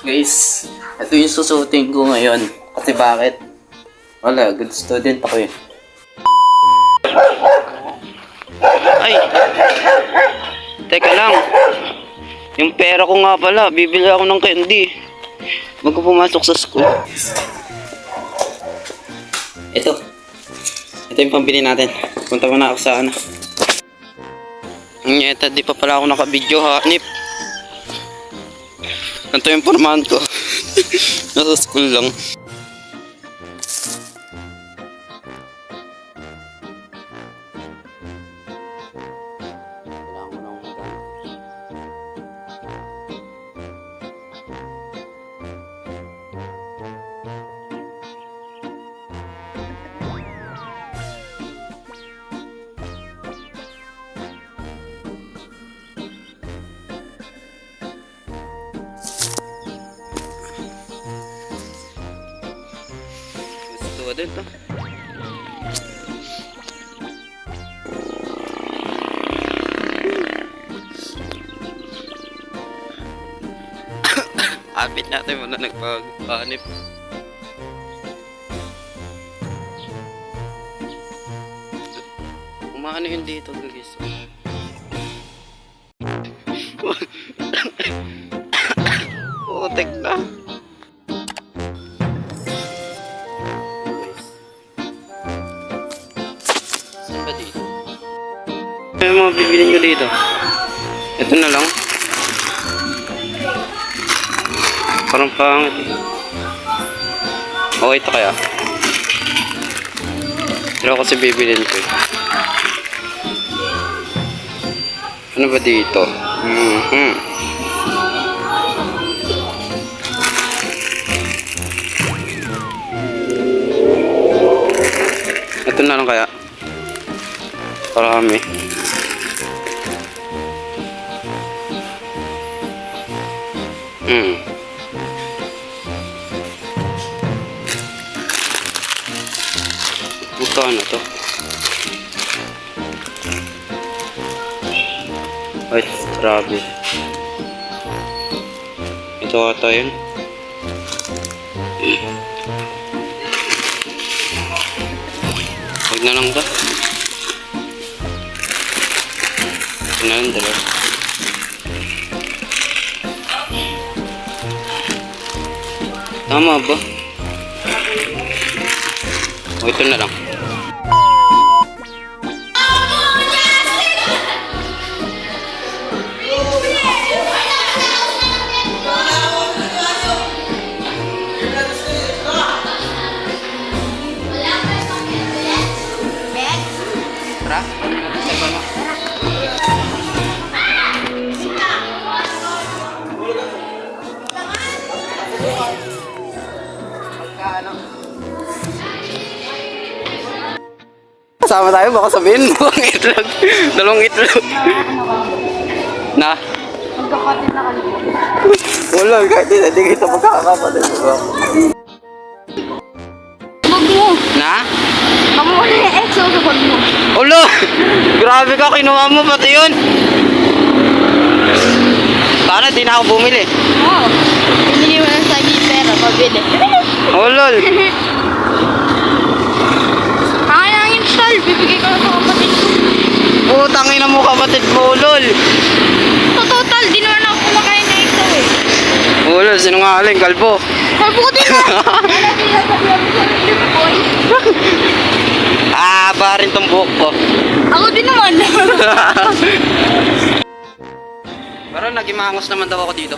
Guys, ito yung susuotin ko ngayon. Kasi bakit? Wala, good student ako eh. Ay! Teka lang. Yung pera ko nga pala, bibili ako ng candy. Bago pumasok sa school. Ito. Ito yung pambili natin. Punta muna ako sa ano. Nyeta, di pa pala ako naka-video ha. Nip. Ito yung pormahan ko. Nasa school lang. Gusto din to. Apit natin muna nagpag-panip. Umaano yun dito guys. Putik na. Saan ba dito? Ano yung mga bibilin ko dito? Ito na lang. Parang pangit eh. Okay ito kaya? Pero kasi bibilin ko eh. Ano ba dito? Ito na lang kaya? Parami. Ano to? Ay, grabe. Ito ata yun. Huwag na lang ba? Ito na lang dalawa. Tama ba? O ito na lang. Sama tayo, baka sabihin mo ang itlog. Dalawang itlog. Na? Magkakapit na kami. Wala, kahit hindi kita magkakapatid. Wag mo. Na? Kamu na yung ex o wag mo. Ulo! Grabe ka, kinuha mo pati yun. Sana di na ako bumili. Oo. Pinili mo lang sa akin yung pera, pabili. Ulol! Bibigay ko lang sa kapatid ko. Putang ina mo kapatid mo, ulol. Sa total, di naman ako kumakain na ito eh. Ulol, sinungaling, kalbo. Kalbo ko din na. Ah, ba rin tong buhok ko. Ako din naman. Pero nagimangos naman daw ako dito.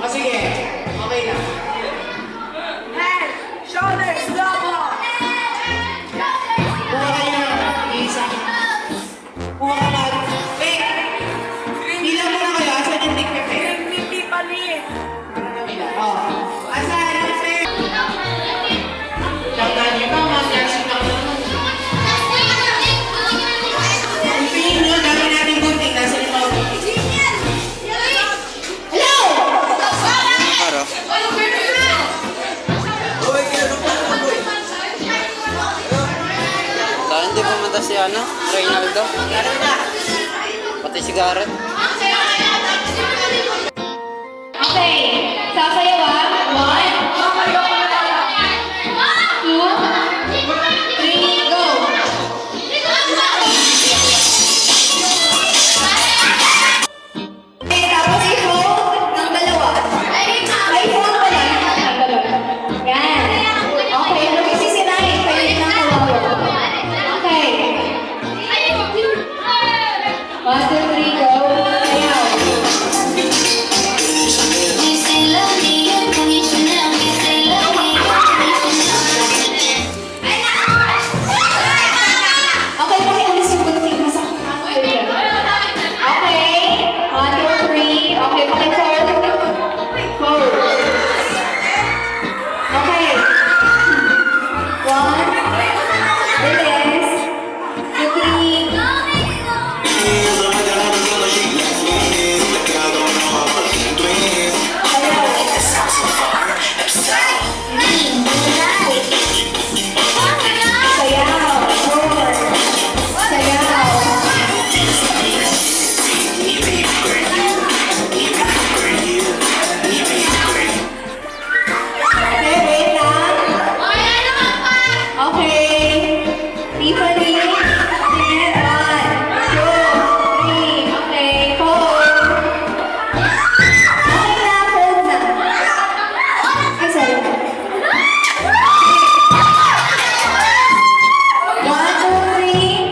O sige, okay na. Head, shoulders, double. Kuha ka niya. Isa. Kuha ka na. Wait. Bilang mo na kayo. Asan yung tig pepe? Hindi palit. Oh. Asan yung pepe? Tandaan niyo ba? Mag-dancing lang naman. Ipingin nyo. Dami natin gunting. Nasa yung mga gunting. Para. Dahil hindi pumunta si ano? Reynaldo? Pati si Garrett. Okay, sasayaw ah. 1, 2, 3, go! Okay, tapos i-hold ng dalawa. Ay, hold pa lang. Ng dalawa. Yan. Okay, magsisinayin. Kayo din ang kawawa. Okay. 1, 2, 3, go. Sayaw. Okay, pakialis yung gunting. Masakit na ako yun. Okay. 1, 2, 3. Okay, paki-fold. Fold. Okay. 1. Bilis. 2, 3. Sayaw. Okay, wait lang. Okay. Tiffany. Tingnan. 1, 2, 3. Okay, fold. Okay na, fold na. Ay, sorry. 1, 2, 3.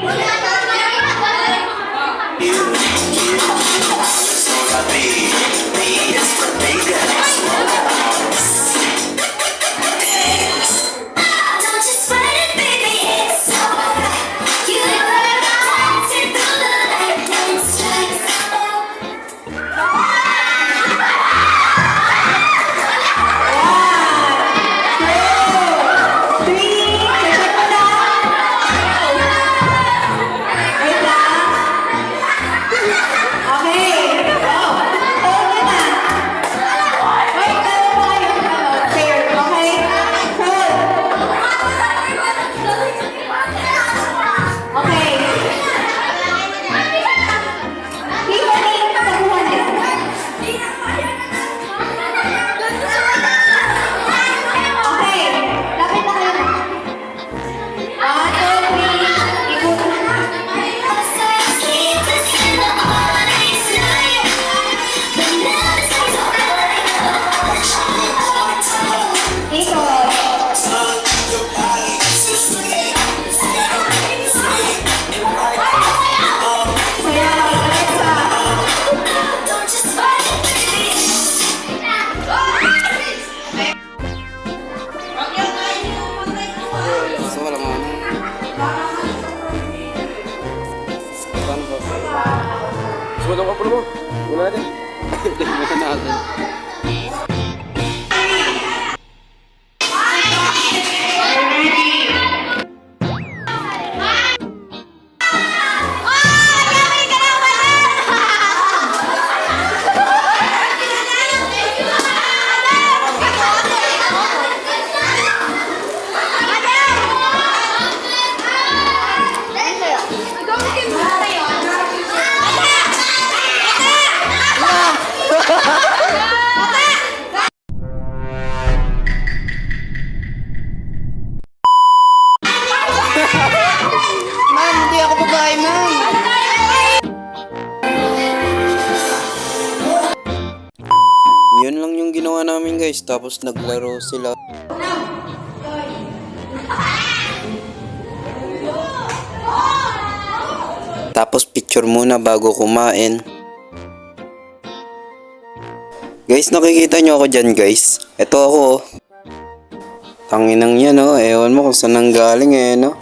So wala mo ano. Paano ba? Sumunod ang kapulo mo. Wala natin. Tingnan natin. Ma'am, hindi ako babae, ma'am. Yun lang yung ginawa namin guys, tapos naglaro sila. Tapos picture muna bago kumain. Guys, nakikita nyo ako dyan guys. Ito ako oh. Tanginang yan oh. Ewan mo kung saan nang galing eh no.